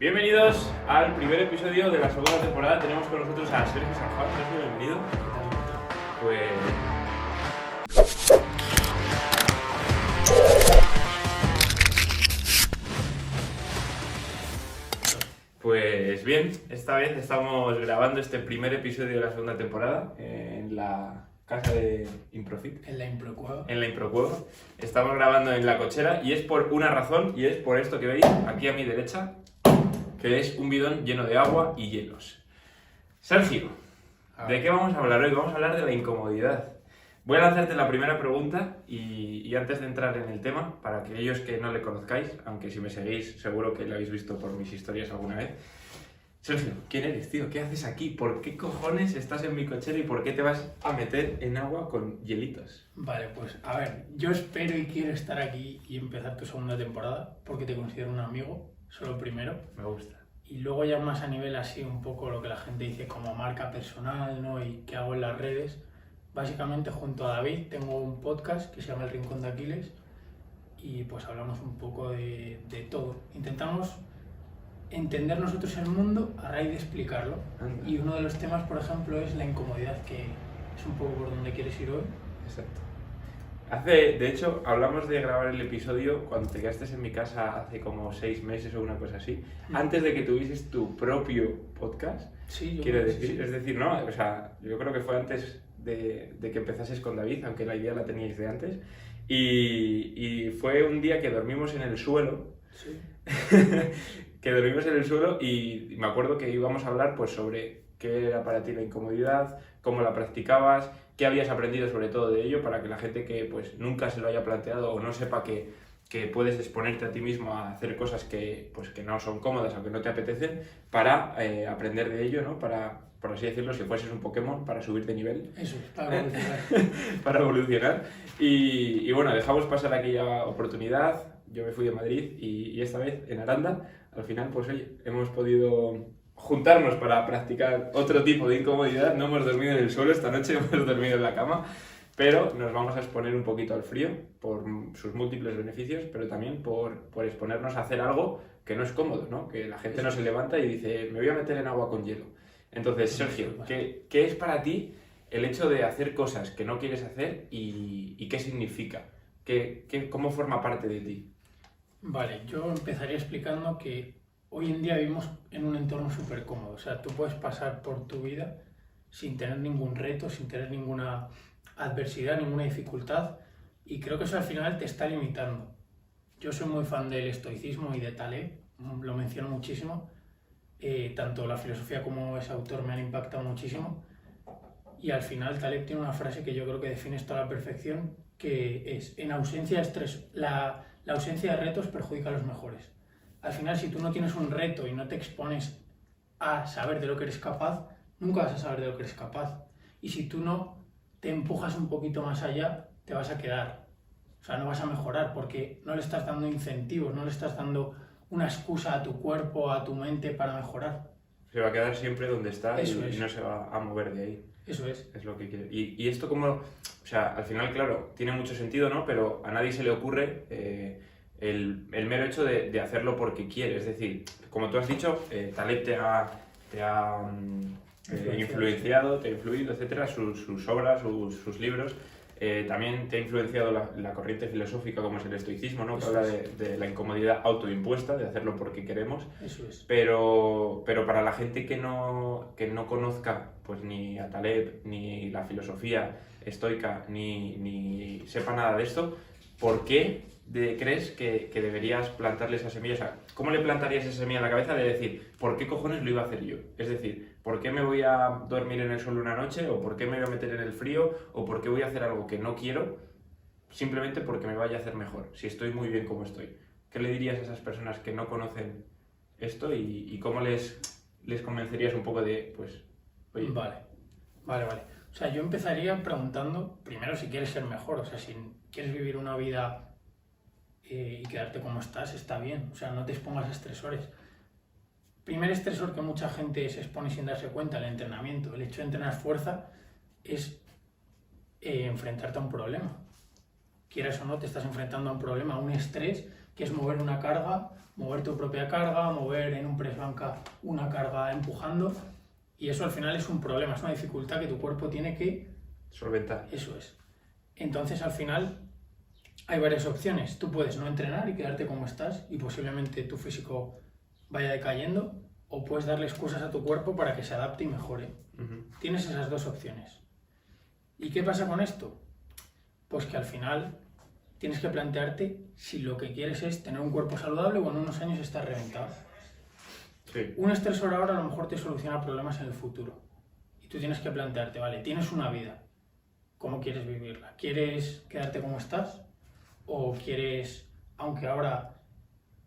Bienvenidos al primer episodio de la segunda temporada. Tenemos con nosotros a Sergio Sanjuan. Sergio, bienvenido. Pues bien, esta vez estamos grabando este primer episodio de la segunda temporada en la casa de Improfit. En la Improcueva. En la Improcueva. Estamos grabando en la cochera y es por una razón, y es por esto que veis aquí a mi derecha, que es un bidón lleno de agua y hielos. Sergio, ¿de qué vamos a hablar hoy? Vamos a hablar de la incomodidad. Voy a lanzarte la primera pregunta y antes de entrar en el tema, para aquellos que no le conozcáis, aunque si me seguís seguro que lo habéis visto por mis historias alguna vez. Sergio, ¿quién eres, tío? ¿Qué haces aquí? ¿Por qué cojones estás en mi cochera y por qué te vas a meter en agua con hielitos? Vale, pues a ver, yo espero y quiero estar aquí y empezar tu segunda temporada porque te considero un amigo, solo primero. Me gusta. Y luego ya más a nivel así un poco lo que la gente dice como marca personal, ¿no? Y qué hago en las redes. Básicamente junto a David tengo un podcast que se llama El Rincón de Aquiles y pues hablamos un poco de todo. Intentamos entender nosotros el mundo a raíz de explicarlo. Anda. Y uno de los temas, por ejemplo, es la incomodidad, que es un poco por donde quieres ir hoy. Exacto. De hecho, hablamos de grabar el episodio cuando te quedaste en mi casa hace como 6 meses o una cosa así, antes de que tuvieses tu propio podcast. Sí, yo Quiero creo que decir, sí. es decir, no, o sea, yo creo que fue antes de que empezases con David, aunque la idea la teníais de antes. Y fue un día que dormimos en el suelo. Sí. Que dormimos en el suelo y me acuerdo que íbamos a hablar pues sobre qué era para ti la incomodidad, cómo la practicabas, qué habías aprendido sobre todo de ello para que la gente que pues nunca se lo haya planteado o no sepa que puedes exponerte a ti mismo a hacer cosas que no son cómodas o que no te apetecen para aprender de ello, ¿no? Para, por así decirlo, si fueses un Pokémon, para subir de nivel. Eso, para evolucionar. Para evolucionar. Y bueno, dejamos pasar aquella oportunidad. Yo me fui de Madrid y esta vez en Aranda, al final, pues oye, hemos podido juntarnos para practicar otro tipo de incomodidad. No hemos dormido en el suelo esta noche, hemos dormido en la cama, pero nos vamos a exponer un poquito al frío por sus múltiples beneficios, pero también por exponernos a hacer algo que no es cómodo, ¿no? Que la gente no se levanta y dice, me voy a meter en agua con hielo. Entonces, Sergio, ¿qué es para ti el hecho de hacer cosas que no quieres hacer y qué significa? ¿Cómo forma parte de ti? Vale, yo empezaría explicando que hoy en día vivimos en un entorno súper cómodo. O sea, tú puedes pasar por tu vida sin tener ningún reto, sin tener ninguna adversidad, ninguna dificultad, y creo que eso al final te está limitando. Yo soy muy fan del estoicismo y de Taleb, lo menciono muchísimo. Tanto la filosofía como ese autor me han impactado muchísimo. Y al final Taleb tiene una frase que yo creo que define esto a la perfección, que es, en ausencia de estrés, la ausencia de retos perjudica a los mejores. Al final, si tú no tienes un reto y no te expones a saber de lo que eres capaz, nunca vas a saber de lo que eres capaz. Y si tú no te empujas un poquito más allá, te vas a quedar. O sea, no vas a mejorar porque no le estás dando incentivos, no le estás dando una excusa a tu cuerpo, a tu mente para mejorar. Se va a quedar siempre donde está y Eso no se va a mover de ahí. Eso es. Es lo que quiere. Y esto como, o sea, al final, claro, tiene mucho sentido, ¿no? Pero a nadie se le ocurre el mero hecho de hacerlo porque quiere. Es decir, como tú has dicho, Taleb te ha influenciado, te ha influido, etcétera, sus obras, sus libros. También te ha influenciado la corriente filosófica como es el estoicismo, ¿no? Que habla de la incomodidad autoimpuesta, de hacerlo porque queremos. Eso es. Pero para la gente que no conozca pues ni a Taleb, ni la filosofía estoica, ni sepa nada de esto, ¿por qué crees que deberías plantarle esa semilla? O sea, ¿cómo le plantarías esa semilla en la cabeza de decir, ¿por qué cojones lo iba a hacer yo? Es decir, ¿por qué me voy a dormir en el sol una noche? ¿O por qué me voy a meter en el frío? ¿O por qué voy a hacer algo que no quiero? Simplemente porque me vaya a hacer mejor, si estoy muy bien como estoy. ¿Qué le dirías a esas personas que no conocen esto y cómo les convencerías un poco de, pues, oye... Vale. O sea, yo empezaría preguntando, primero, si quieres ser mejor. O sea, si quieres vivir una vida y quedarte como estás, está bien. O sea, no te expongas a estresores. Primer estresor que mucha gente se expone sin darse cuenta, el entrenamiento. El hecho de entrenar fuerza es enfrentarte a un problema. Quieras o no, te estás enfrentando a un problema, a un estrés que es mover una carga, mover tu propia carga, mover en un press banca una carga empujando, y eso al final es un problema, es una dificultad que tu cuerpo tiene que solventar. Eso es. Entonces al final hay varias opciones. Tú puedes no entrenar y quedarte como estás y posiblemente tu físico vaya decayendo, o puedes darle excusas a tu cuerpo para que se adapte y mejore. Tienes esas dos opciones. ¿Y qué pasa con esto? Pues que al final tienes que plantearte si lo que quieres es tener un cuerpo saludable o en unos años estar reventado. Sí. Un estresor ahora a lo mejor te soluciona problemas en el futuro. Y tú tienes que plantearte, vale, tienes una vida, ¿cómo quieres vivirla? ¿Quieres quedarte como estás? ¿O quieres, aunque ahora,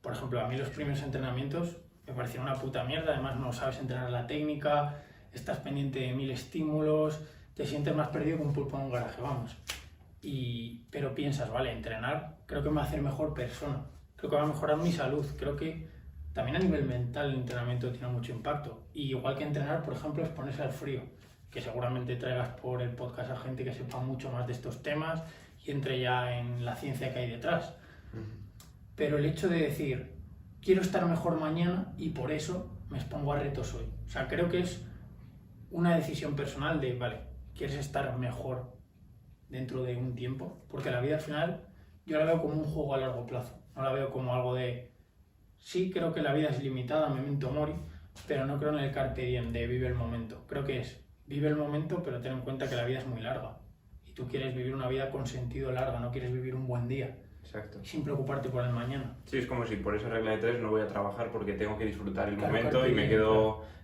por ejemplo, a mí los primeros entrenamientos me parecieron una puta mierda, además no sabes entrenar la técnica, estás pendiente de 1000 estímulos, te sientes más perdido que un pulpo en un garaje, vamos. Pero piensas, vale, entrenar creo que me va a hacer mejor persona, creo que va a mejorar mi salud, creo que también a nivel mental el entrenamiento tiene mucho impacto. Y igual que entrenar, por ejemplo, es ponerse al frío, que seguramente traigas por el podcast a gente que sepa mucho más de estos temas y entre ya en la ciencia que hay detrás. Pero el hecho de decir, quiero estar mejor mañana y por eso me expongo a retos hoy. O sea, creo que es una decisión personal de, vale, quieres estar mejor dentro de un tiempo, porque la vida al final yo la veo como un juego a largo plazo, no la veo como algo de, sí creo que la vida es limitada, memento mori, pero no creo en el carpe diem de vive el momento. Creo que es, vive el momento, pero ten en cuenta que la vida es muy larga y tú quieres vivir una vida con sentido larga, no quieres vivir un buen día. Exacto. Sin preocuparte por el mañana. Sí, es como si por esa regla de 3 no voy a trabajar porque tengo que disfrutar el Claro, momento carpe y me diem, quedo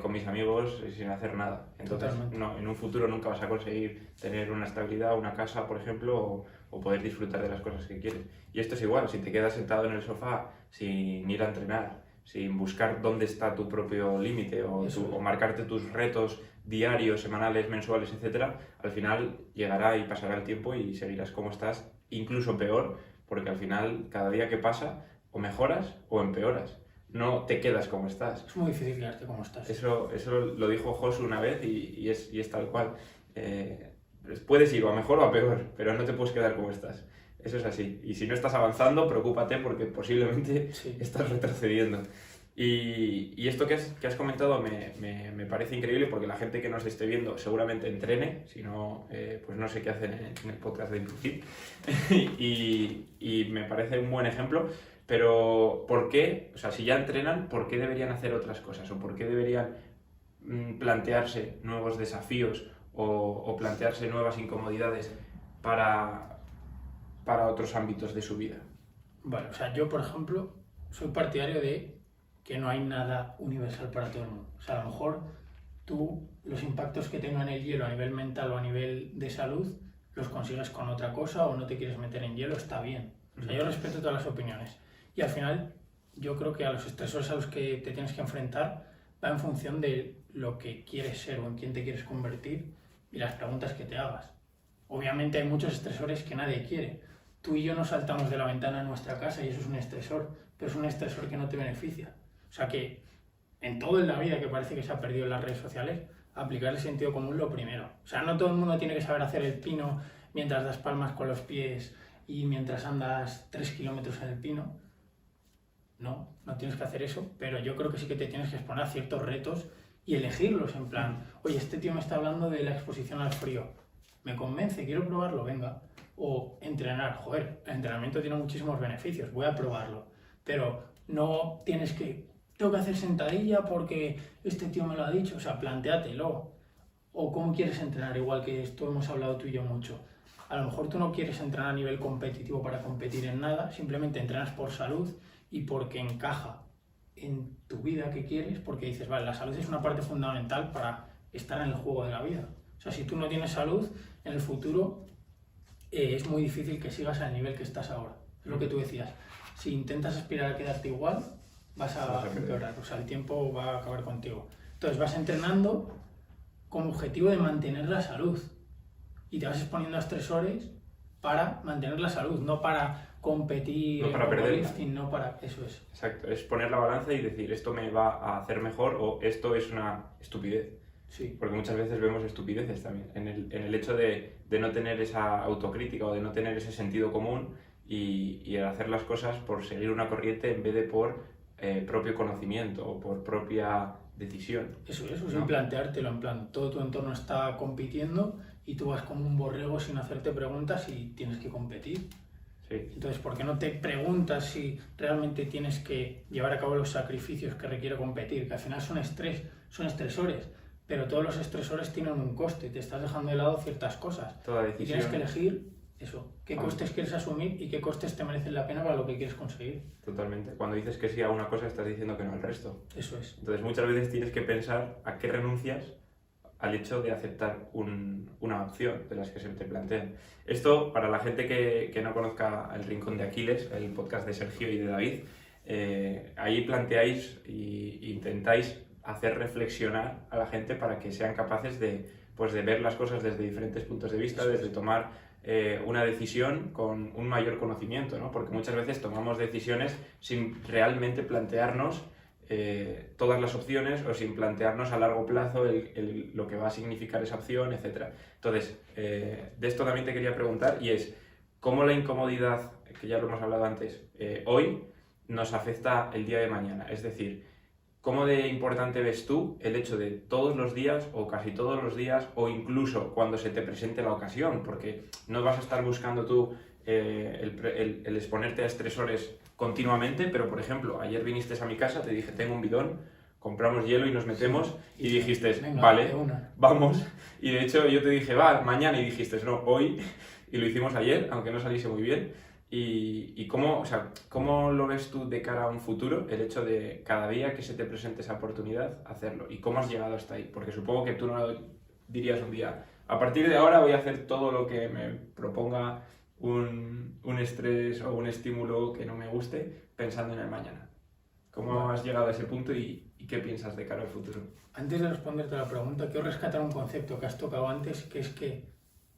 con mis amigos sin hacer nada. Entonces, Totalmente. no, en un futuro nunca vas a conseguir tener una estabilidad, una casa, por ejemplo, o poder disfrutar de las cosas que quieres. Y esto es igual, si te quedas sentado en el sofá sin ir a entrenar, sin buscar dónde está tu propio límite o marcarte tus retos diarios, semanales, mensuales, etcétera, al final llegará y pasará el tiempo y seguirás como estás, incluso peor, porque al final cada día que pasa o mejoras o empeoras, no te quedas como estás. Es muy difícil quedarte como estás. Eso lo dijo Josu una vez y es tal cual. Puedes ir o a mejor o a peor, pero no te puedes quedar como estás. Eso es así. Y si no estás avanzando, preocúpate porque posiblemente estás retrocediendo. Y esto que has comentado me parece increíble porque la gente que nos esté viendo seguramente entrene, si no, pues no sé qué hacen en el podcast de Improve y me parece un buen ejemplo, pero ¿por qué? O sea, si ya entrenan, ¿por qué deberían hacer otras cosas? ¿O por qué deberían plantearse nuevos desafíos o plantearse nuevas incomodidades para otros ámbitos de su vida? Vale, o sea, yo por ejemplo soy partidario de que no hay nada universal para todo el mundo. O sea, a lo mejor tú los impactos que tenga en el hielo a nivel mental o a nivel de salud los consigues con otra cosa o no te quieres meter en hielo, está bien. O sea, yo respeto todas las opiniones. Y al final yo creo que a los estresores a los que te tienes que enfrentar va en función de lo que quieres ser o en quién te quieres convertir y las preguntas que te hagas. Obviamente hay muchos estresores que nadie quiere. Tú y yo nos saltamos de la ventana de nuestra casa y eso es un estresor, pero es un estresor que no te beneficia. O sea que en todo en la vida que parece que se ha perdido en las redes sociales, aplicar el sentido común lo primero. O sea, no todo el mundo tiene que saber hacer el pino mientras das palmas con los pies y mientras andas 3 kilómetros en el pino. No tienes que hacer eso, pero yo creo que sí que te tienes que exponer a ciertos retos y elegirlos en plan, oye, este tío me está hablando de la exposición al frío, me convence, quiero probarlo, venga. O entrenar, joder, el entrenamiento tiene muchísimos beneficios, voy a probarlo, pero no tienes que, tengo que hacer sentadilla porque este tío me lo ha dicho, o sea, plantéatelo. O cómo quieres entrenar, igual que esto hemos hablado tú y yo mucho. A lo mejor tú no quieres entrenar a nivel competitivo para competir en nada, simplemente entrenas por salud y porque encaja en tu vida que quieres, porque dices, vale, la salud es una parte fundamental para estar en el juego de la vida. O sea, si tú no tienes salud, en el futuro es muy difícil que sigas al nivel que estás ahora. Es lo que tú decías. Si intentas aspirar a quedarte igual, vas a empeorar. O sea, el tiempo va a acabar contigo. Entonces vas entrenando con objetivo de mantener la salud. Y te vas exponiendo a estresores para mantener la salud, no para competir, no para perder, no para... Eso es. Exacto, es poner la balanza y decir esto me va a hacer mejor o esto es una estupidez. Sí. Porque muchas veces vemos estupideces también en el hecho de no tener esa autocrítica o de no tener ese sentido común y el hacer las cosas por seguir una corriente en vez de por propio conocimiento o por propia decisión. Eso, ¿no? sin planteártelo, en plan, todo tu entorno está compitiendo y tú vas como un borrego sin hacerte preguntas y tienes que competir. Sí. Entonces, ¿por qué no te preguntas si realmente tienes que llevar a cabo los sacrificios que requiere competir? Que al final son estresores, pero todos los estresores tienen un coste, te estás dejando de lado ciertas cosas. Toda decisión. Y tienes que elegir eso, qué costes quieres asumir y qué costes te merecen la pena para lo que quieres conseguir. Totalmente. Cuando dices que sí a una cosa, estás diciendo que no al resto. Eso es. Entonces, muchas veces tienes que pensar a qué renuncias al hecho de aceptar una opción de las que se te plantean. Esto, para la gente que no conozca El Rincón de Aquiles, el podcast de Sergio y de David, ahí planteáis e intentáis hacer reflexionar a la gente para que sean capaces de ver las cosas desde diferentes puntos de vista, desde tomar una decisión con un mayor conocimiento, ¿no? Porque muchas veces tomamos decisiones sin realmente plantearnos todas las opciones o sin plantearnos a largo plazo lo que va a significar esa opción, etc. Entonces, de esto también te quería preguntar, y es, ¿cómo la incomodidad, que ya lo hemos hablado antes, hoy nos afecta el día de mañana? Es decir, ¿cómo de importante ves tú el hecho de todos los días o casi todos los días o incluso cuando se te presente la ocasión? Porque no vas a estar buscando tú el exponerte a estresores continuamente, pero por ejemplo, ayer viniste a mi casa, te dije, tengo un bidón, compramos hielo y nos metemos, y dijiste, venga, vale, vamos. Y de hecho yo te dije, va, mañana, y dijiste, no, hoy, y lo hicimos ayer, aunque no saliese muy bien. ¿Y cómo lo ves tú de cara a un futuro, el hecho de cada día que se te presente esa oportunidad, hacerlo? ¿Y cómo has llegado hasta ahí? Porque supongo que tú no dirías un día, a partir de ahora voy a hacer todo lo que me proponga un estrés o un estímulo que no me guste, pensando en el mañana. ¿Cómo has llegado a ese punto y qué piensas de cara al futuro? Antes de responderte a la pregunta, quiero rescatar un concepto que has tocado antes, que es que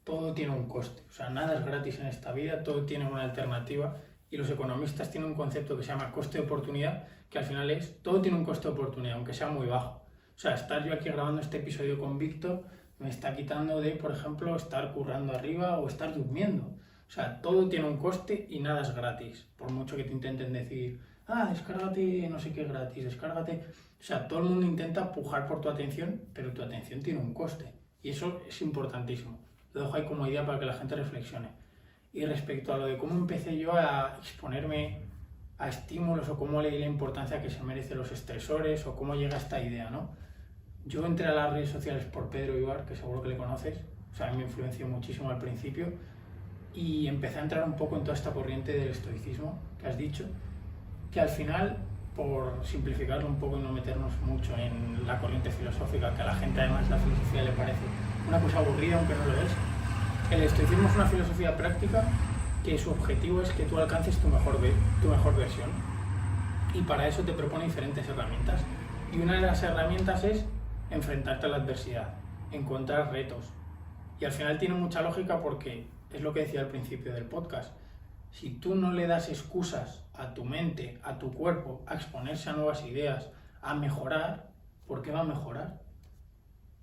todo tiene un coste. O sea, nada es gratis en esta vida, todo tiene una alternativa, y los economistas tienen un concepto que se llama coste de oportunidad, que al final es, todo tiene un coste de oportunidad, aunque sea muy bajo. O sea, estar yo aquí grabando este episodio con Víctor me está quitando de, por ejemplo, estar currando arriba o estar durmiendo. O sea, todo tiene un coste y nada es gratis. Por mucho que te intenten decir, descárgate no sé qué gratis, descárgate... O sea, todo el mundo intenta pujar por tu atención, pero tu atención tiene un coste. Y eso es importantísimo. Lo dejo ahí como idea para que la gente reflexione. Y respecto a lo de cómo empecé yo a exponerme a estímulos o cómo leí la importancia que se merecen los estresores o cómo llega esta idea, ¿no? Yo entré a las redes sociales por Pedro Ibar, que seguro que le conoces. O sea, a mí me influenció muchísimo al principio. Y empecé a entrar un poco en toda esta corriente del estoicismo que has dicho, que al final, por simplificarlo un poco y no meternos mucho en la corriente filosófica, que a la gente además la filosofía le parece una cosa aburrida, aunque no lo es, el estoicismo es una filosofía práctica que su objetivo es que tú alcances tu mejor versión, y para eso te propone diferentes herramientas, y una de las herramientas es enfrentarte a la adversidad, encontrar retos, y al final tiene mucha lógica porque es lo que decía al principio del podcast. Si tú no le das excusas a tu mente, a tu cuerpo, a exponerse a nuevas ideas, a mejorar, ¿por qué va a mejorar?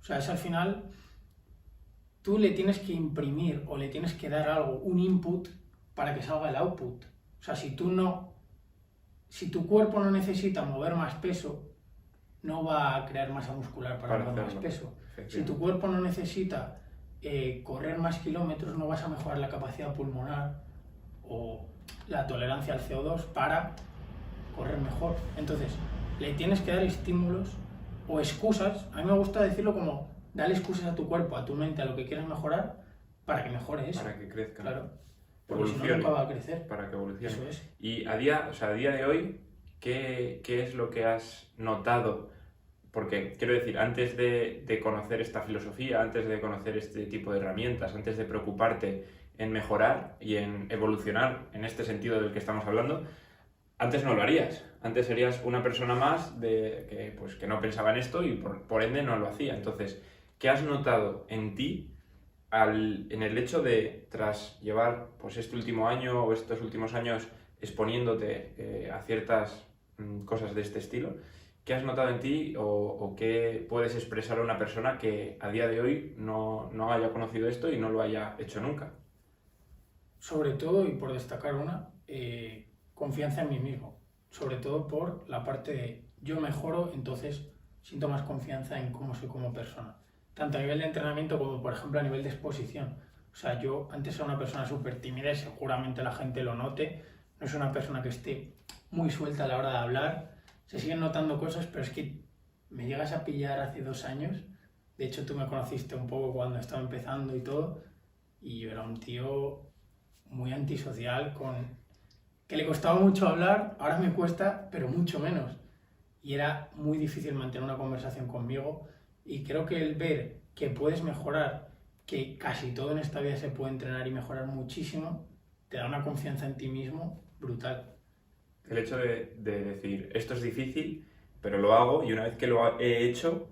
O sea, es al final, tú le tienes que imprimir o le tienes que dar algo, un input, para que salga el output. O sea, si tu cuerpo no necesita mover más peso, no va a crear masa muscular para mover más peso. Si tu cuerpo no necesita correr más kilómetros, no vas a mejorar la capacidad pulmonar o la tolerancia al CO2 para correr mejor. Entonces, le tienes que dar estímulos o excusas. A mí me gusta decirlo como, dale excusas a tu cuerpo, a tu mente, a lo que quieras mejorar, para que mejore eso. Para que crezca. Claro. Porque si no, nunca va a crecer. Para que evolucione. Eso es. Y a día de hoy, ¿qué es lo que has notado? Porque, quiero decir, antes de conocer esta filosofía, antes de conocer este tipo de herramientas, antes de preocuparte en mejorar y en evolucionar en este sentido del que estamos hablando, antes no lo harías. Antes serías una persona más que no pensaba en esto y por ende no lo hacía. Entonces, ¿qué has notado en ti en el hecho de, tras llevar pues este último año o estos últimos años exponiéndote a ciertas cosas de este estilo? ¿Qué has notado en ti o qué puedes expresar a una persona que a día de hoy no haya conocido esto y no lo haya hecho nunca? sobre todo, y por destacar una, confianza en mí mismo. Sobre todo por la parte de yo mejoro, entonces siento más confianza en cómo soy como persona. Tanto a nivel de entrenamiento como, por ejemplo, a nivel de exposición. O sea, yo antes era una persona súper tímida y seguramente la gente lo note. No es una persona que esté muy suelta a la hora de hablar. Se siguen notando cosas, pero es que me llegas a pillar hace 2 años. De hecho, tú me conociste un poco cuando estaba empezando y todo. Y yo era un tío muy antisocial, que le costaba mucho hablar. Ahora me cuesta, pero mucho menos. Y era muy difícil mantener una conversación conmigo. Y creo que el ver que puedes mejorar, que casi todo en esta vida se puede entrenar y mejorar muchísimo, te da una confianza en ti mismo brutal. El hecho de decir, esto es difícil, pero lo hago, y una vez que lo he hecho,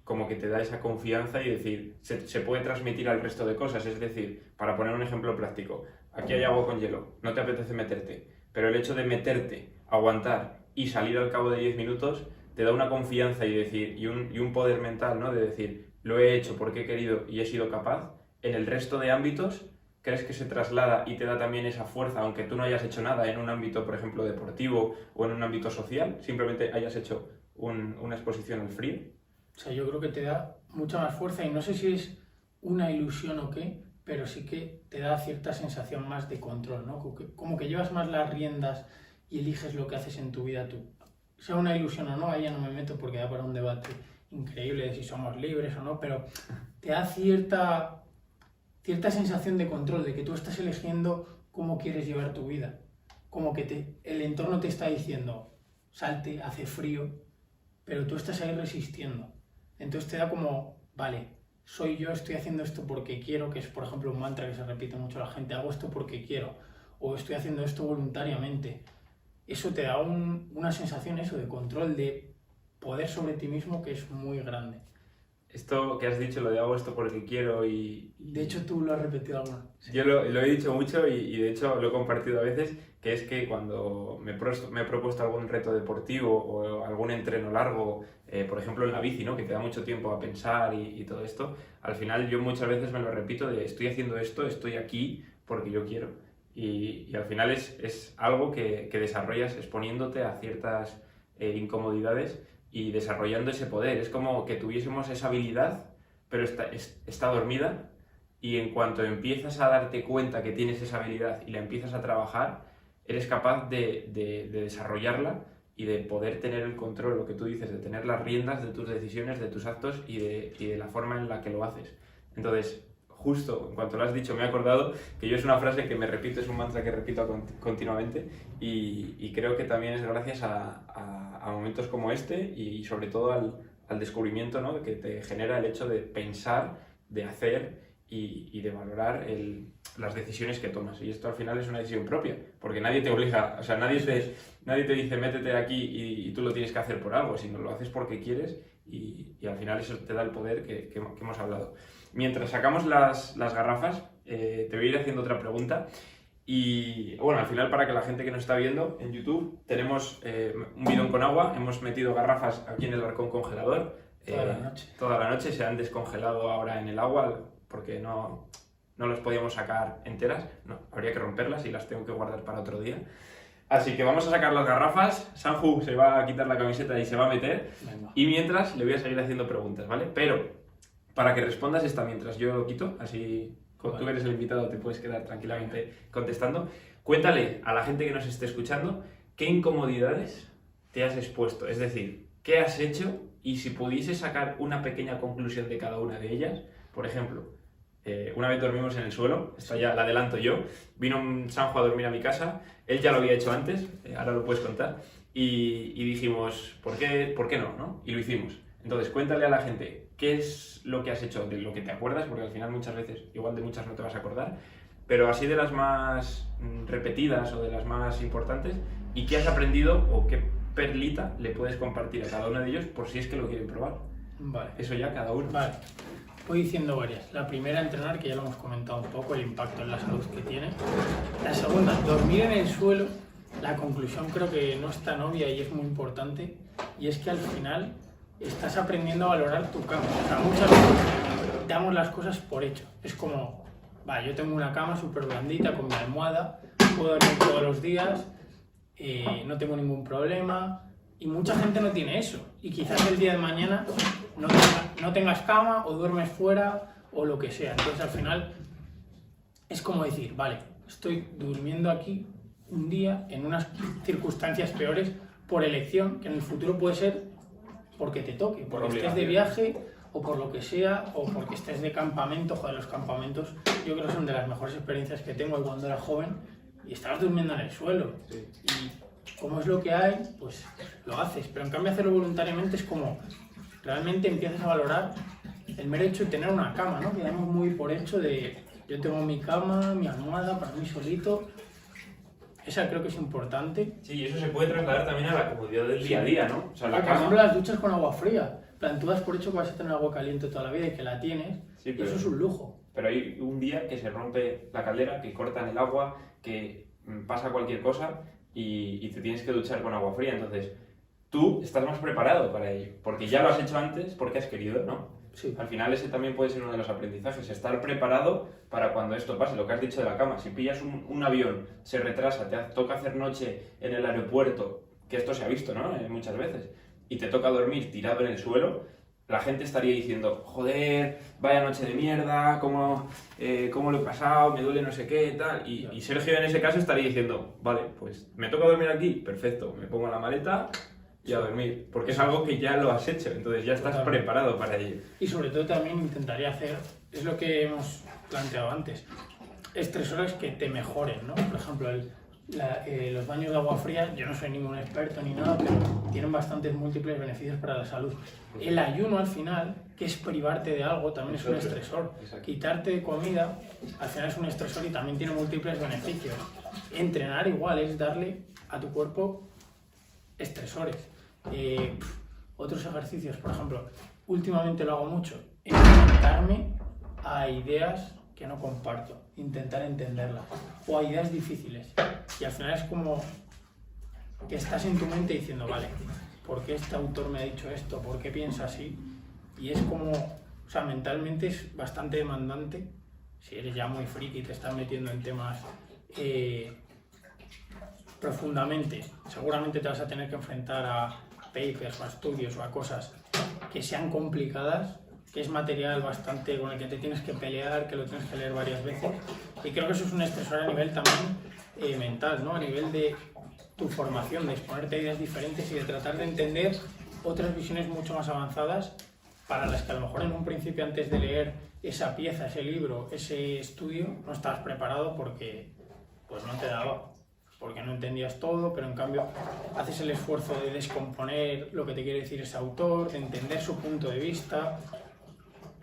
como que te da esa confianza y decir, se puede transmitir al resto de cosas. Es decir, para poner un ejemplo práctico, aquí hay agua con hielo, no te apetece meterte, pero el hecho de meterte, aguantar y salir al cabo de 10 minutos, te da una confianza y, decir, y un poder mental, ¿no? De decir, lo he hecho porque he querido y he sido capaz. En el resto de ámbitos, ¿crees que se traslada y te da también esa fuerza, aunque tú no hayas hecho nada en un ámbito, por ejemplo, deportivo o en un ámbito social, simplemente hayas hecho una exposición al frío? O sea, yo creo que te da mucha más fuerza y no sé si es una ilusión o qué, pero sí que te da cierta sensación más de control, ¿no? Como que llevas más las riendas y eliges lo que haces en tu vida tú. Sea una ilusión o no, ahí ya no me meto porque da para un debate increíble de si somos libres o no, pero te da cierta sensación de control, de que tú estás eligiendo cómo quieres llevar tu vida. Como que el entorno te está diciendo, salte, hace frío, pero tú estás ahí resistiendo. Entonces te da como, vale, soy yo, estoy haciendo esto porque quiero, que es por ejemplo un mantra que se repite mucho a la gente, hago esto porque quiero, o estoy haciendo esto voluntariamente. Eso te da una sensación eso de control, de poder sobre ti mismo que es muy grande. Esto que has dicho, lo de hago esto porque quiero y... De hecho, tú lo has repetido alguna. Sí. Yo lo he dicho mucho y de hecho lo he compartido a veces, que es que cuando me he propuesto algún reto deportivo o algún entreno largo, por ejemplo en la bici, ¿no? Que te da mucho tiempo a pensar y todo esto, al final yo muchas veces me lo repito de estoy haciendo esto, estoy aquí porque yo quiero. Y al final es algo que desarrollas exponiéndote a ciertas incomodidades y desarrollando ese poder. Es como que tuviésemos esa habilidad, pero está dormida, y en cuanto empiezas a darte cuenta que tienes esa habilidad y la empiezas a trabajar, eres capaz de desarrollarla y de poder tener el control, lo que tú dices, de tener las riendas de tus decisiones, de tus actos y de la forma en la que lo haces. Entonces, justo en cuanto lo has dicho, me he acordado que yo es una frase que me repito, es un mantra que repito continuamente y creo que también es gracias a momentos como este y sobre todo al descubrimiento, ¿no? Que te genera el hecho de pensar, de hacer y de valorar las decisiones que tomas. Y esto al final es una decisión propia, porque nadie te obliga, o sea, nadie te dice métete aquí y tú lo tienes que hacer por algo, sino lo haces porque quieres y al final eso te da el poder que hemos hablado. Mientras sacamos las garrafas, te voy a ir haciendo otra pregunta. Y bueno, al final, para que la gente que nos está viendo en YouTube, tenemos un bidón con agua, hemos metido garrafas aquí en el balcón congelador. Toda la noche se han descongelado ahora en el agua porque no las podíamos sacar enteras. No, habría que romperlas y las tengo que guardar para otro día. Así que vamos a sacar las garrafas. Sanju se va a quitar la camiseta y se va a meter. Venga. Y mientras le voy a seguir haciendo preguntas, ¿vale? Pero para que respondas esta mientras yo lo quito, así tú eres el invitado, te puedes quedar tranquilamente contestando. Cuéntale a la gente que nos esté escuchando qué incomodidades te has expuesto, es decir, qué has hecho y si pudieses sacar una pequeña conclusión de cada una de ellas. Por ejemplo, una vez dormimos en el suelo, esta ya la adelanto yo, vino un Sanju a dormir a mi casa, él ya lo había hecho antes, ahora lo puedes contar, y dijimos, ¿por qué no? Y lo hicimos. Entonces, cuéntale a la gente qué es lo que has hecho, de lo que te acuerdas, porque al final muchas veces, igual de muchas no te vas a acordar, pero así de las más repetidas o de las más importantes, y qué has aprendido o qué perlita le puedes compartir a cada uno de ellos por si es que lo quieren probar. Vale. Eso ya cada uno. Vale. Voy diciendo varias. La primera, entrenar, que ya lo hemos comentado un poco, el impacto en la salud que tiene. La segunda, dormir en el suelo. La conclusión creo que no es tan obvia y es muy importante, y es que al final estás aprendiendo a valorar tu cama. O sea, muchas veces damos las cosas por hecho. Es como, yo tengo una cama súper blandita con mi almohada, puedo dormir todos los días, no tengo ningún problema. Y mucha gente no tiene eso. Y quizás el día de mañana no tengas cama o duermes fuera o lo que sea. Entonces al final es como decir, vale, estoy durmiendo aquí un día en unas circunstancias peores por elección, que en el futuro puede ser porque te toque, porque estés de viaje o por lo que sea, o porque estés de campamento. Joder, los campamentos yo creo que son de las mejores experiencias que tengo cuando era joven y estabas durmiendo en el suelo. Sí. Y como es lo que hay, pues lo haces. Pero en cambio hacerlo voluntariamente es como realmente empiezas a valorar el mero hecho de tener una cama, ¿no? Que damos muy por hecho de yo tengo mi cama, mi almohada para mí solito. Esa creo que es importante. Sí, y eso se puede trasladar también a la comodidad del día a día, ¿no? O sea, la por ejemplo, las duchas con agua fría. En plan, tú das por hecho que vas a tener agua caliente toda la vida y que la tienes, sí, y eso es un lujo. Pero hay un día que se rompe la caldera, que cortan el agua, que pasa cualquier cosa y te tienes que duchar con agua fría. Entonces, tú estás más preparado para ello, porque ya lo has hecho antes, porque has querido, ¿no? Sí. Al final ese también puede ser uno de los aprendizajes, estar preparado para cuando esto pase, lo que has dicho de la cama. Si pillas un avión, se retrasa, te toca hacer noche en el aeropuerto, que esto se ha visto, ¿no? Muchas veces, y te toca dormir tirado en el suelo, la gente estaría diciendo, joder, vaya noche de mierda, cómo lo he pasado, me duele no sé qué, tal. Y Sergio en ese caso estaría diciendo, vale, pues me toca dormir aquí, perfecto, me pongo la maleta y a dormir, porque es algo que ya lo has hecho, entonces ya estás preparado para ello. Y sobre todo también intentaría hacer, es lo que hemos planteado antes, estresores que te mejoren, ¿no? Por ejemplo, los baños de agua fría, yo no soy ningún experto ni nada, pero tienen bastantes múltiples beneficios para la salud. El ayuno al final, que es privarte de algo, también es un estresor. Exacto. Quitarte de comida, al final es un estresor y también tiene múltiples beneficios. Entrenar igual es darle a tu cuerpo estresores. Otros ejercicios, por ejemplo, últimamente lo hago mucho, enfrentarme a ideas que no comparto, intentar entenderlas, o a ideas difíciles. Y al final es como que estás en tu mente diciendo, vale, ¿por qué este autor me ha dicho esto? ¿Por qué piensa así? Y es como, o sea, mentalmente es bastante demandante. Si eres ya muy friki y te estás metiendo en temas profundamente, seguramente te vas a tener que enfrentar a papers o a estudios o a cosas que sean complicadas, que es material bastante con el que te tienes que pelear, que lo tienes que leer varias veces. Y creo que eso es un estresor a nivel también mental, ¿no? A nivel de tu formación, de exponerte a ideas diferentes y de tratar de entender otras visiones mucho más avanzadas para las que a lo mejor en un principio, antes de leer esa pieza, ese libro, ese estudio, no estabas preparado porque pues no te daba, porque no entendías todo, pero en cambio haces el esfuerzo de descomponer lo que te quiere decir ese autor, de entender su punto de vista.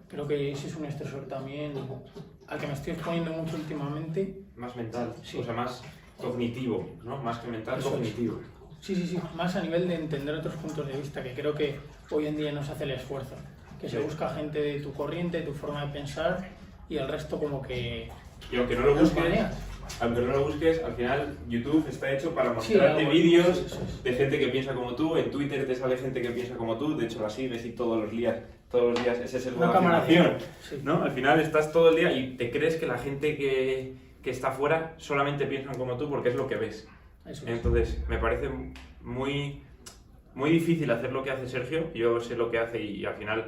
Creo que ese es un estresor también al que me estoy exponiendo mucho últimamente. Más mental, sí. O sea, más cognitivo, ¿no? Más que mental, Eso cognitivo. Sí, más a nivel de entender otros puntos de vista, que creo que hoy en día no se hace el esfuerzo, que se busca gente de tu corriente, de tu forma de pensar, y el resto como que... Y aunque no lo busques, al final YouTube está hecho para mostrarte vídeos de gente que piensa como tú. En Twitter te sale gente que piensa como tú, de hecho la sigues y todos los días ese es el modo de afirmación, ¿no? Al final estás todo el día y te crees que la gente que está fuera solamente piensan como tú porque es lo que ves. Entonces me parece muy difícil hacer lo que hace Sergio. Yo sé lo que hace y al final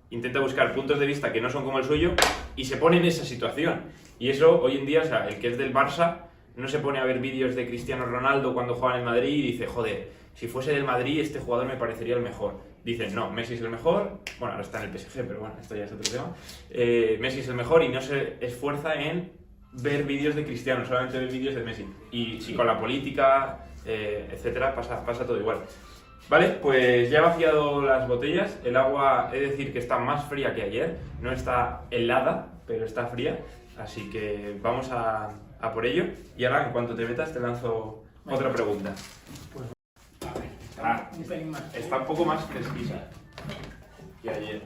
intenta buscar puntos de vista que no son como el suyo y se pone en esa situación. Y eso hoy en día, o sea, el que es del Barça no se pone a ver vídeos de Cristiano Ronaldo cuando juega en el Madrid y dice, joder, si fuese del Madrid este jugador me parecería el mejor. Dicen, no, Messi es el mejor, bueno, ahora está en el PSG, pero bueno, esto ya es otro tema. Messi es el mejor y no se esfuerza en ver vídeos de Cristiano, solamente ver vídeos de Messi. Y con la política, etcétera, pasa todo igual. Vale, pues ya he vaciado las botellas. El agua, he de decir que está más fría que ayer. No está helada, pero está fría. Así que vamos a por ello. Y ahora, en cuanto te metas, te lanzo otra pregunta. Pues, un pelín más. Está un poco más fresquita que ayer.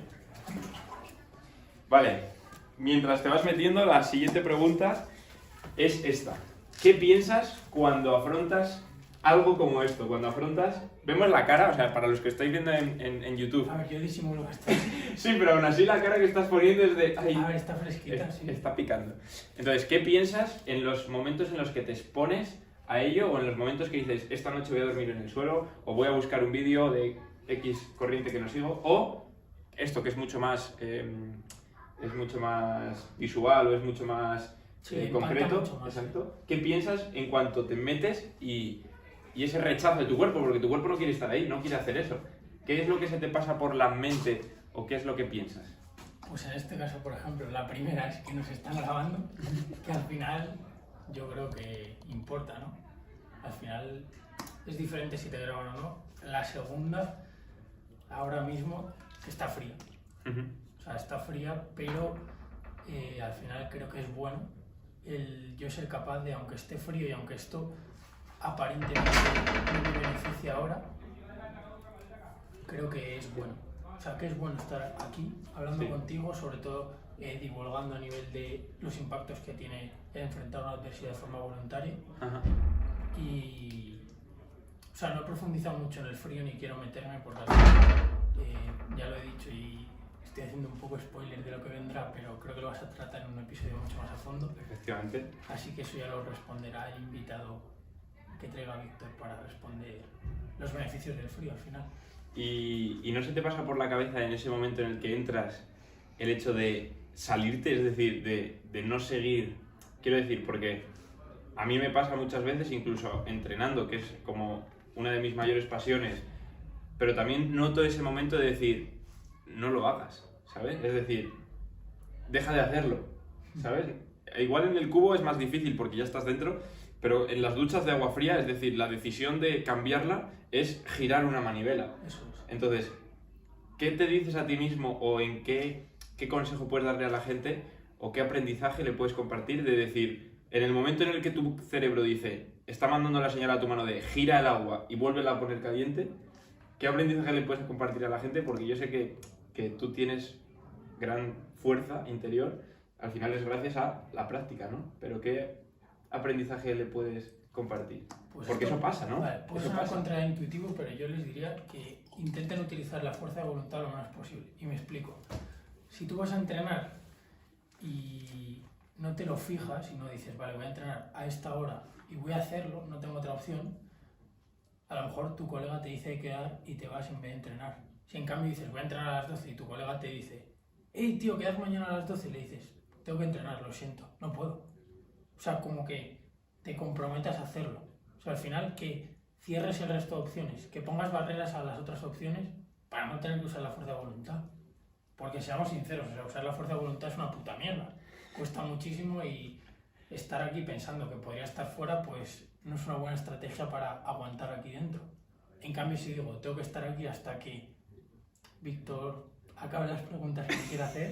Vale, mientras te vas metiendo, la siguiente pregunta es esta. ¿Qué piensas cuando afrontas algo como esto, cuando afrontas, vemos la cara, o sea, para los que estáis viendo en YouTube. A ver, yo disimulo bastante. Sí, pero aún así la cara que estás poniendo es de... Ay, A ver, está fresquita, sí. está picando. Entonces, ¿qué piensas en los momentos en los que te expones a ello o en los momentos que dices, esta noche voy a dormir en el suelo o voy a buscar un vídeo de X corriente que no sigo o esto que es mucho más visual o es mucho más concreto? Mucho más. Exacto. ¿Qué piensas en cuanto te metes y ese rechazo de tu cuerpo? Porque tu cuerpo no quiere estar ahí, no quiere hacer eso. ¿Qué es lo que se te pasa por la mente o qué es lo que piensas? Pues en este caso, por ejemplo, la primera es que nos están grabando, que al final yo creo que importa, ¿no? Al final es diferente si te graban o no. La segunda, ahora mismo, que está fría. O sea, está fría, pero al final creo que es bueno el yo ser capaz de, aunque esté frío y aunque esto aparentemente no me beneficia ahora, creo que es bueno. O sea, que es bueno estar aquí hablando contigo, sobre todo divulgando a nivel de los impactos que tiene el enfrentar una adversidad de forma voluntaria. Ajá. Y, o sea, no he profundizado mucho en el frío ni quiero meterme porque ya lo he dicho y estoy haciendo un poco spoiler de lo que vendrá, pero creo que lo vas a tratar en un episodio mucho más a fondo. Efectivamente. Así que eso ya lo responderá el invitado que traiga Víctor para responder los beneficios del frío al final. ¿Y no se te pasa por la cabeza en ese momento en el que entras el hecho de salirte, es decir, de no seguir? Quiero decir, porque a mí me pasa muchas veces, incluso entrenando, que es como una de mis mayores pasiones, pero también noto ese momento de decir, no lo hagas, ¿sabes? Es decir, deja de hacerlo, ¿sabes? Igual en el cubo es más difícil porque ya estás dentro, pero en las duchas de agua fría, es decir, la decisión de cambiarla es girar una manivela. Eso es. Entonces, ¿qué te dices a ti mismo o en qué consejo puedes darle a la gente o qué aprendizaje le puedes compartir de decir, en el momento en el que tu cerebro dice, está mandando la señal a tu mano de gira el agua y vuélvela a poner caliente, ¿qué aprendizaje le puedes compartir a la gente? Porque yo sé que tú tienes gran fuerza interior, al final es gracias a la práctica, ¿no? Pero ¿qué aprendizaje le puedes compartir? Pues porque esto, eso pasa, ¿no? Vale, puede eso sonar pasa. contraintuitivo, pero yo les diría que intenten utilizar la fuerza de voluntad lo menos posible. Y me explico. Si tú vas a entrenar y no te lo fijas y no dices, vale, voy a entrenar a esta hora y voy a hacerlo, no tengo otra opción, a lo mejor tu colega te dice de quedar y te vas en vez de entrenar. Si en cambio dices, voy a entrenar a las 12 y tu colega te dice, hey tío, quedas mañana a las 12 y le dices, tengo que entrenar, lo siento, no puedo. O sea, como que te comprometas a hacerlo. O sea, al final que cierres el resto de opciones, que pongas barreras a las otras opciones para no tener que usar la fuerza de voluntad. Porque seamos sinceros, o sea, usar la fuerza de voluntad es una puta mierda. Cuesta muchísimo y estar aquí pensando que podría estar fuera, pues no es una buena estrategia para aguantar aquí dentro. En cambio, si digo, tengo que estar aquí hasta que Víctor acabe las preguntas que quiere hacer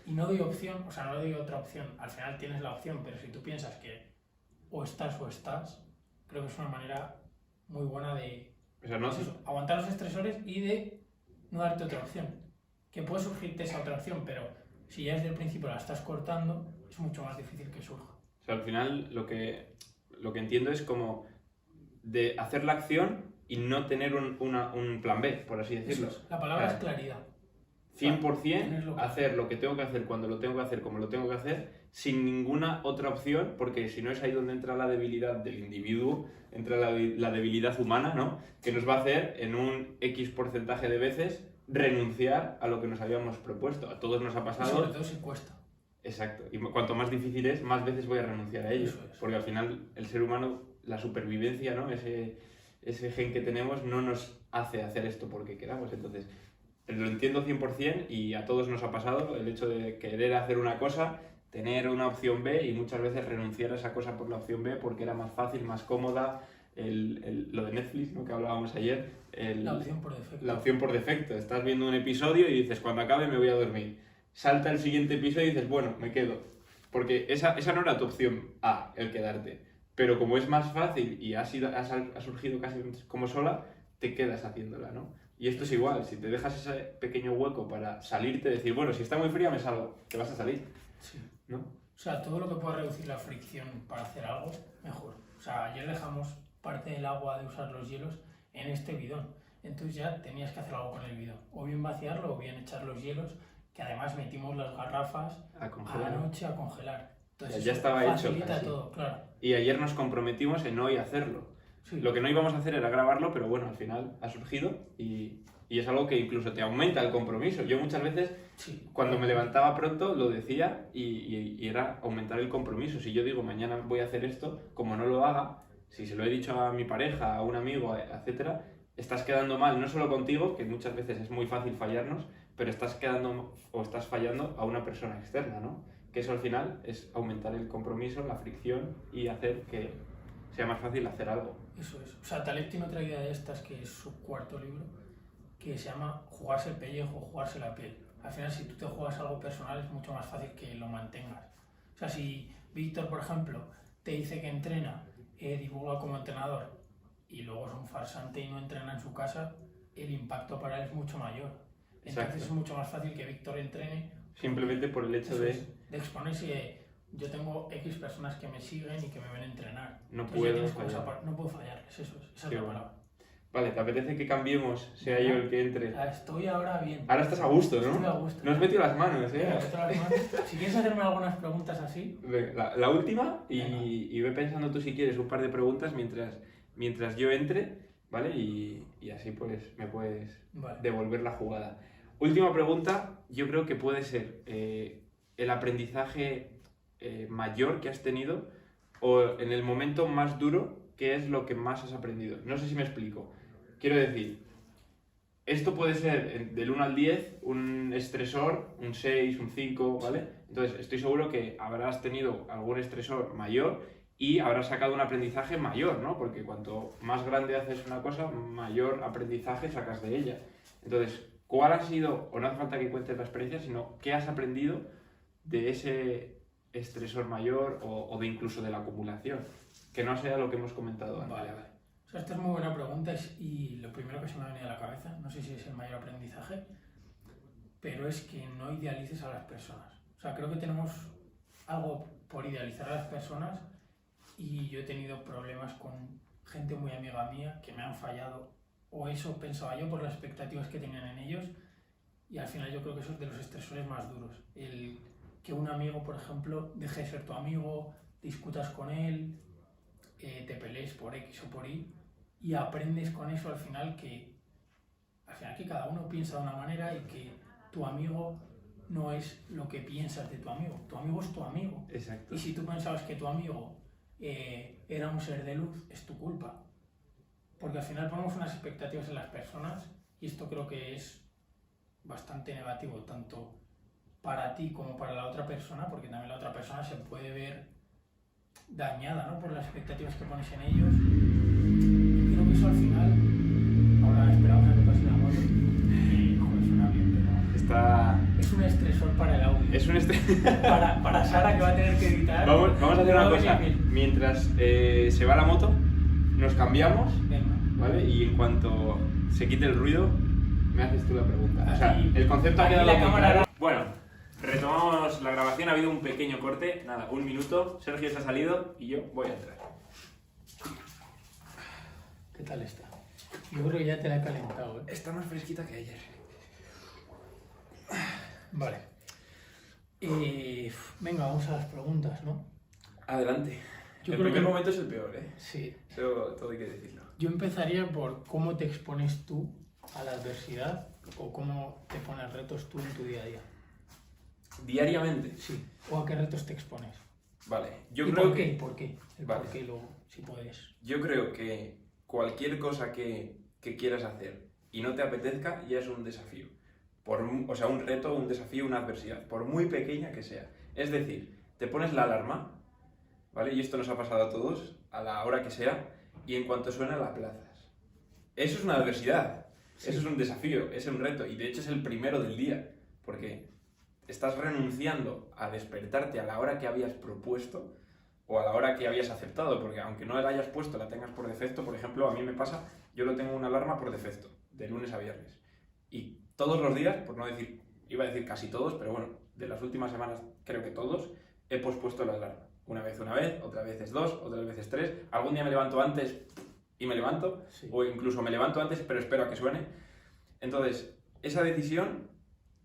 y no doy opción, o sea, no doy otra opción, al final tienes la opción, pero si tú piensas que o estás, creo que es una manera muy buena de pues eso, aguantar los estresores y de no darte otra opción. Que puede surgirte esa otra opción, pero si ya desde el principio la estás cortando, es mucho más difícil que surja. O sea, al final lo que entiendo es como de hacer la acción y no tener un plan B, por así decirlo. Eso es. La palabra es claridad. 100% hacer lo que tengo que hacer, cuando lo tengo que hacer, como lo tengo que hacer, sin ninguna otra opción, porque si no es ahí donde entra la debilidad del individuo, entra la debilidad humana, ¿no? Que nos va a hacer en un X porcentaje de veces renunciar a lo que nos habíamos propuesto. A todos nos ha pasado. Y sobre todo si cuesta. Exacto. Y cuanto más difícil es, más veces voy a renunciar a ello. Eso es. Porque al final el ser humano, la supervivencia, ¿no? Ese gen que tenemos no nos hace hacer esto porque queramos. Entonces, lo entiendo 100% y a todos nos ha pasado el hecho de querer hacer una cosa, tener una opción B y muchas veces renunciar a esa cosa por la opción B porque era más fácil, más cómoda. Lo de Netflix, ¿no? Que hablábamos ayer. La opción por defecto. La opción por defecto. Estás viendo un episodio y dices, cuando acabe me voy a dormir. Salta el siguiente episodio y dices, bueno, me quedo. Porque esa no era tu opción A, el quedarte. Pero como es más fácil y ha surgido casi como sola, te quedas haciéndola, ¿no? Y esto es igual, si te dejas ese pequeño hueco para salirte, decir, bueno, si está muy fría me salgo, te vas a salir, sí. ¿no? O sea, todo lo que pueda reducir la fricción para hacer algo, mejor. O sea, ayer dejamos parte del agua de usar los hielos en este bidón. Entonces ya tenías que hacer algo con el bidón, o bien vaciarlo o bien echar los hielos, que además metimos las garrafas A a congelar. la noche a congelar. Entonces Ya eso estaba hecho facilita casi. todo, claro. Y ayer nos comprometimos en hoy hacerlo. Sí. Lo que no íbamos a hacer era grabarlo, pero bueno, al final ha surgido y es algo que incluso te aumenta el compromiso. Yo muchas veces, Sí. cuando me levantaba pronto, lo decía y era aumentar el compromiso. Si yo digo mañana voy a hacer esto, como no lo haga, si se lo he dicho a mi pareja, a un amigo, etcétera, estás quedando mal, no solo contigo, que muchas veces es muy fácil fallarnos, pero estás quedando o estás fallando a una persona externa, ¿no? Que eso al final es aumentar el compromiso, la fricción y hacer que sea más fácil hacer algo. Eso es. O sea, Taleb tiene otra idea de estas, que es su cuarto libro, que se llama jugarse el pellejo, jugarse la piel. Al final, si tú te juegas algo personal, es mucho más fácil que lo mantengas. O sea, si Víctor, por ejemplo, te dice que entrena, divulga como entrenador, y luego es un farsante y no entrena en su casa, el impacto para él es mucho mayor. Entonces Exacto. es mucho más fácil que Víctor entrene. Simplemente por el hecho Eso de es, de exponerse. Yo tengo X personas que me siguen y que me ven entrenar. no Entonces ya puedo tienes como fallar. no puedo fallarles, eso es, esa es Qué la bueno. palabra. Vale, ¿te apetece que cambiemos? Sea yo el que entre. Estoy ahora bien. Ahora estás a gusto, Estoy a ¿no? gusto. No has metido las manos, Venga, ¿eh? meto las manos. Si quieres hacerme algunas preguntas así, Venga, la última Venga. y ve pensando tú si quieres un par de preguntas mientras yo entre, ¿vale? Y así pues me puedes vale. devolver la jugada. Última pregunta, yo creo que puede ser el aprendizaje mayor que has tenido o en el momento más duro, ¿qué es lo que más has aprendido? No sé si me explico. Quiero decir, esto puede ser del 1 al 10 un estresor, un 6, un 5, ¿vale? Entonces estoy seguro que habrás tenido algún estresor mayor y habrás sacado un aprendizaje mayor, ¿no? Porque cuanto más grande haces una cosa, mayor aprendizaje sacas de ella. Entonces, ¿cuál ha sido, o no hace falta que cuentes la experiencia, sino qué has aprendido de ese estresor mayor o de incluso de la acumulación? Que no sea lo que hemos comentado antes. Vale. O sea, esta es muy buena pregunta y lo primero que se me ha venido a la cabeza, no sé si es el mayor aprendizaje, pero es que no idealices a las personas. O sea, creo que tenemos algo por idealizar a las personas y yo he tenido problemas con gente muy amiga mía que me han fallado, o eso pensaba yo por las expectativas que tenían en ellos, y al final yo creo que eso es de los estresores más duros. El que un amigo, por ejemplo, deje de ser tu amigo, discutas con él, te pelees por X o por Y, y aprendes con eso al final que cada uno piensa de una manera y que tu amigo no es lo que piensas de tu amigo. Tu amigo es tu amigo. Exacto. Y si tú pensabas que tu amigo era un ser de luz, es tu culpa. Porque al final ponemos unas expectativas en las personas y esto creo que es bastante negativo, tanto para ti como para la otra persona, porque también la otra persona se puede ver dañada, ¿no?, por las expectativas que pones en ellos. Y creo que eso al final, ahora esperamos a que pase la moto, y joder, suena bien, pero es un estresor para el audio. Es un para Sara, que va a tener que editar. Vamos a hacer una va a cosa. venir bien. Mientras se va la moto, nos cambiamos, Venga. ¿vale? Y en cuanto se quite el ruido, me haces tú la pregunta. O sea, Aquí- el concepto ha aquí quedado la muy cámara- claro. Bueno, retomamos la grabación. Ha habido un pequeño corte. Nada, un minuto. Sergio se ha salido y yo voy a entrar. ¿Qué tal está? Yo creo que ya te la he calentado, ¿eh? Está más fresquita que ayer. Vale. Venga, vamos a las preguntas, ¿no? Adelante. Yo el creo primer que- momento es el peor, ¿eh? Sí. Eso todo hay que decirlo. Yo empezaría por cómo te expones tú a la adversidad o cómo te pones retos tú en tu día a día. Diariamente. Sí. O a qué retos te expones. Vale. Yo ¿Y creo por qué? que... ¿Y por qué? El Vale. por qué luego, si puedes. Yo creo que cualquier cosa que quieras hacer y no te apetezca ya es un desafío. O sea, un reto, un desafío, una adversidad, por muy pequeña que sea. Es decir, te pones la alarma, ¿vale? Y esto nos ha pasado a todos, a la hora que sea, y en cuanto suena la aplazas. Eso es una adversidad, Sí. eso es un desafío, es un reto, y de hecho es el primero del día, porque estás renunciando a despertarte a la hora que habías propuesto o a la hora que habías aceptado, porque aunque no la hayas puesto, la tengas por defecto. Por ejemplo, a mí me pasa, yo lo tengo una alarma por defecto, de lunes a viernes. Y todos los días, por no decir, iba a decir casi todos, pero bueno, de las últimas semanas creo que todos, he pospuesto la alarma. Una vez, otra vez es dos, otras veces tres. Algún día me levanto antes, y me levanto, Sí. o incluso me levanto antes pero espero a que suene. Entonces, esa decisión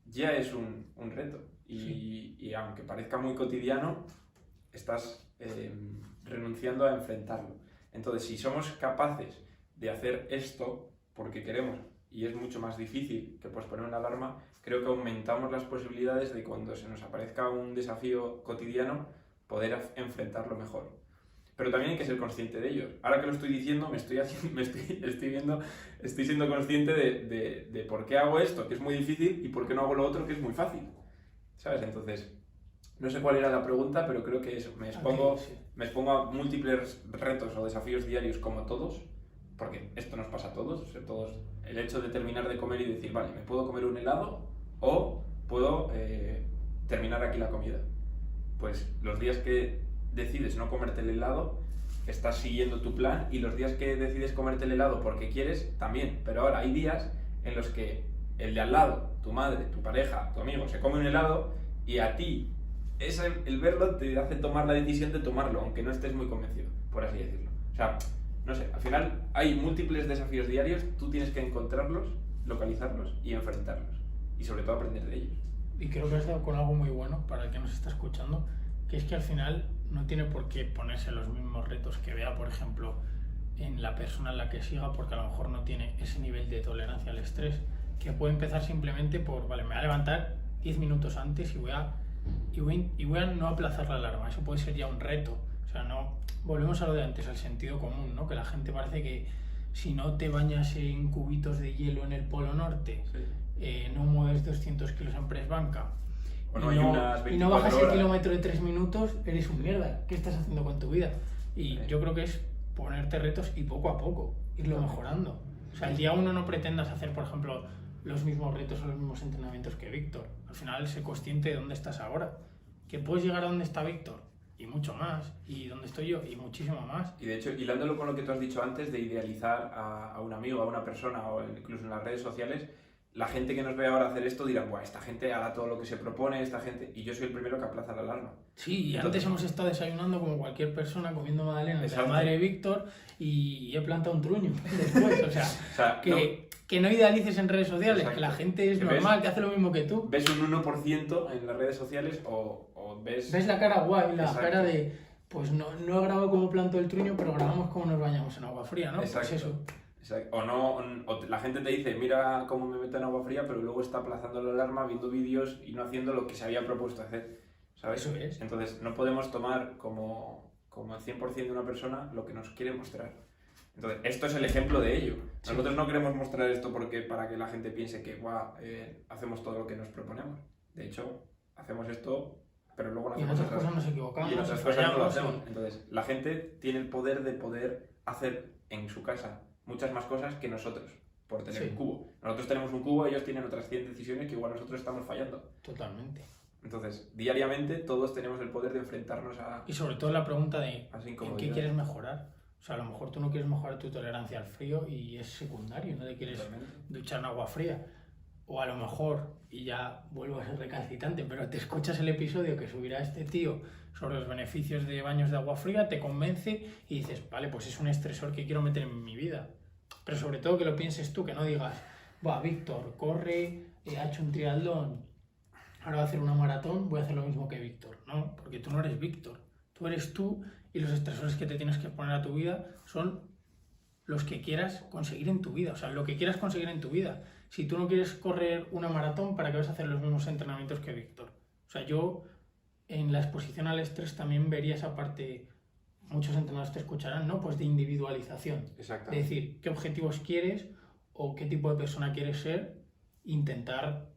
ya es un reto y aunque parezca muy cotidiano, estás renunciando a enfrentarlo. Entonces, si somos capaces de hacer esto porque queremos y es mucho más difícil que posponer una alarma, creo que aumentamos las posibilidades de cuando se nos aparezca un desafío cotidiano poder enfrentarlo mejor. Pero también hay que ser consciente de ellos. Ahora que lo estoy diciendo, estoy siendo consciente de por qué hago esto, que es muy difícil, y por qué no hago lo otro, que es muy fácil. ¿Sabes? Entonces, no sé cuál era la pregunta, pero creo que eso, me expongo a múltiples retos o desafíos diarios como todos, porque esto nos pasa a todos, o sea, todos. El hecho de terminar de comer y decir, vale, me puedo comer un helado o puedo terminar aquí la comida. Pues los días que decides no comerte el helado, estás siguiendo tu plan, y los días que decides comerte el helado porque quieres, también. Pero ahora hay días en los que el de al lado, tu madre, tu pareja, tu amigo, se come un helado y a ti, el verlo te hace tomar la decisión de tomarlo, aunque no estés muy convencido, por así decirlo. O sea, no sé, al final hay múltiples desafíos diarios, tú tienes que encontrarlos, localizarlos y enfrentarlos. Y sobre todo aprender de ellos. Y creo que has dado con algo muy bueno para el que nos está escuchando, que es que al final no tiene por qué ponerse los mismos retos que vea, por ejemplo, en la persona en la que siga, porque a lo mejor no tiene ese nivel de tolerancia al estrés, que puede empezar simplemente por, vale, me voy a levantar 10 minutos antes y voy a no aplazar la alarma. Eso puede ser ya un reto. O sea, no volvemos a lo de antes, al sentido común, ¿no? Que la gente parece que si no te bañas en cubitos de hielo en el Polo Norte, no mueves 200 kilos en press banca, o no, y no bajas el kilómetro de 3 minutos, eres un mierda. ¿Qué estás haciendo con tu vida? Y yo creo que es ponerte retos y poco a poco irlo mejorando. O sea, el día uno no pretendas hacer, por ejemplo, los mismos retos o los mismos entrenamientos que Víctor. Al final, sé consciente de dónde estás ahora. Que puedes llegar a donde está Víctor y mucho más, y donde estoy yo y muchísimo más. Y de hecho, hilándolo con lo que tú has dicho antes de idealizar a un amigo, a una persona, o incluso en las redes sociales, la gente que nos ve ahora hacer esto dirá, buah, esta gente hará todo lo que se propone, esta gente... Y yo soy el primero que aplaza la alarma. Sí, y antes hemos estado desayunando como cualquier persona, comiendo magdalenas de la madre de Víctor, y he plantado un truño después. O sea, que no idealices en redes sociales. Exacto. Que la gente es normal, que hace lo mismo que tú. Ves un 1% en las redes sociales o ves... Ves la cara guay, la cara de... Pues no he grabado cómo planto el truño, pero grabamos cómo nos bañamos en agua fría, ¿no? Exacto. Pues eso. Exacto. O la gente te dice, mira cómo me meto en agua fría, pero luego está aplazando la alarma, viendo vídeos y no haciendo lo que se había propuesto hacer, ¿sabes? Eso es. Entonces no podemos tomar como el 100% de una persona lo que nos quiere mostrar. Entonces, esto es el ejemplo de ello. Nosotros no queremos mostrar esto para que la gente piense que hacemos todo lo que nos proponemos. De hecho, hacemos esto, pero luego no hacemos otras cosas nos equivocamos. Y en otras cosas no lo hacemos. Entonces, la gente tiene el poder de poder hacer en su casa muchas más cosas que nosotros, por tener un cubo. Nosotros tenemos un cubo, ellos tienen otras 100 decisiones que igual nosotros estamos fallando. Totalmente. Entonces, diariamente todos tenemos el poder de enfrentarnos a... Y sobre todo la pregunta de ¿en qué quieres mejorar? O sea, a lo mejor tú no quieres mejorar tu tolerancia al frío y es secundario, no te quieres duchar en agua fría. O a lo mejor, y ya vuelvo a ser recalcitrante, pero te escuchas el episodio que subirá este tío sobre los beneficios de baños de agua fría, te convence y dices, vale, pues es un estresor que quiero meter en mi vida. Pero sobre todo que lo pienses tú, que no digas, va, Víctor, corre, ha hecho un triatlón, ahora va a hacer una maratón, voy a hacer lo mismo que Víctor. No, porque tú no eres Víctor, tú eres tú, y los estresores que te tienes que poner a tu vida son los que quieras conseguir en tu vida, o sea, lo que quieras conseguir en tu vida. Si tú no quieres correr una maratón, ¿para qué vas a hacer los mismos entrenamientos que Víctor? O sea, yo en la exposición al estrés también vería esa parte, muchos entrenadores te escucharán, ¿no? Pues de individualización. Exacto. De decir, qué objetivos quieres o qué tipo de persona quieres ser, intentar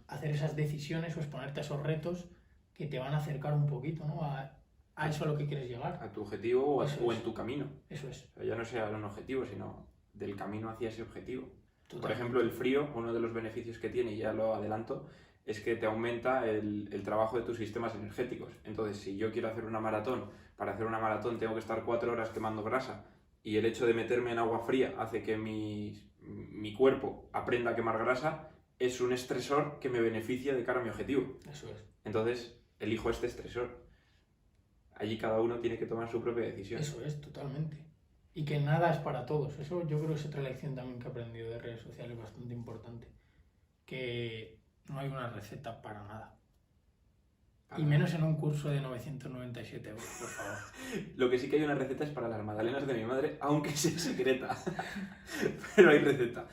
hacer esas decisiones o exponerte a esos retos que te van a acercar un poquito, ¿no? A eso a lo que quieres llegar. A tu objetivo o en tu camino. Eso es. O sea, ya no sea un objetivo, sino del camino hacia ese objetivo. Totalmente. Por ejemplo, el frío, uno de los beneficios que tiene, y ya lo adelanto, es que te aumenta el trabajo de tus sistemas energéticos. Entonces, si yo quiero hacer una maratón, para hacer una maratón tengo que estar 4 horas quemando grasa, y el hecho de meterme en agua fría hace que mi cuerpo aprenda a quemar grasa, es un estresor que me beneficia de cara a mi objetivo. Eso es. Entonces, elijo este estresor. Allí cada uno tiene que tomar su propia decisión. Eso es, totalmente. y que nada es para todos. Eso yo creo que es otra lección también que he aprendido de redes sociales bastante importante. Que no hay una receta para nada. Y menos en un curso de 997 euros, por favor. Lo que sí que hay una receta es para las magdalenas de mi madre, aunque sea secreta. Pero hay receta.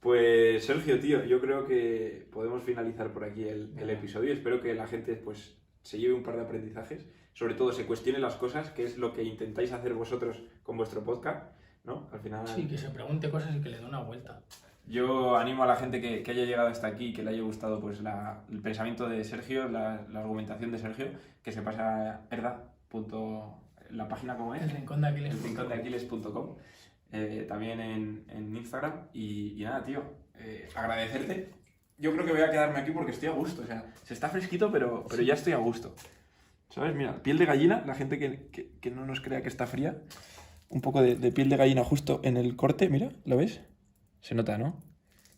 Pues Sergio, tío, yo creo que podemos finalizar por aquí el episodio. Espero que la gente pues se lleve un par de aprendizajes. Sobre todo se cuestione las cosas, que es lo que intentáis hacer vosotros con vuestro podcast, ¿no? Al final... Sí, que se pregunte cosas y que le dé una vuelta. Yo animo a la gente que haya llegado hasta aquí, que le haya gustado pues el pensamiento de Sergio, la argumentación de Sergio, que se pase a la página como es, El rincón de Aquiles. elrincondeaquiles.com, también en Instagram. Y nada, tío, agradecerte. Yo creo que voy a quedarme aquí porque estoy a gusto. O sea, se está fresquito, pero ya estoy a gusto. ¿Sabes? Mira, piel de gallina, la gente que no nos crea que está fría. Un poco de piel de gallina justo en el corte, mira, ¿lo ves? Se nota, ¿no?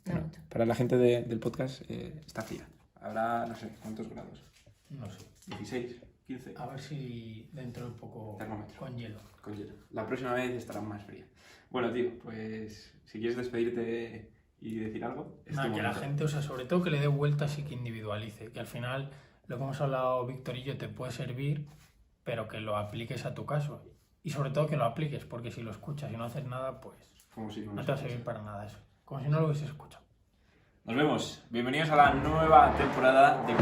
Bueno, para la gente del podcast está fría. Habrá, no sé, ¿cuántos grados? No sé. 16, 15. A ver si dentro de poco Termómetro. con hielo. Con hielo. La próxima vez estará más fría. Bueno, tío, pues si quieres despedirte y decir algo. Nada, que la gente, o sea, sobre todo que le dé vueltas y que individualice. Que al final, lo que hemos hablado Víctor y yo, te puede servir, pero que lo apliques a tu caso. Y sobre todo que lo apliques, porque si lo escuchas y no haces nada, pues Como si no te va a servir para nada eso. Como si no lo hubieses escuchado. Nos vemos. Bienvenidos a la nueva temporada de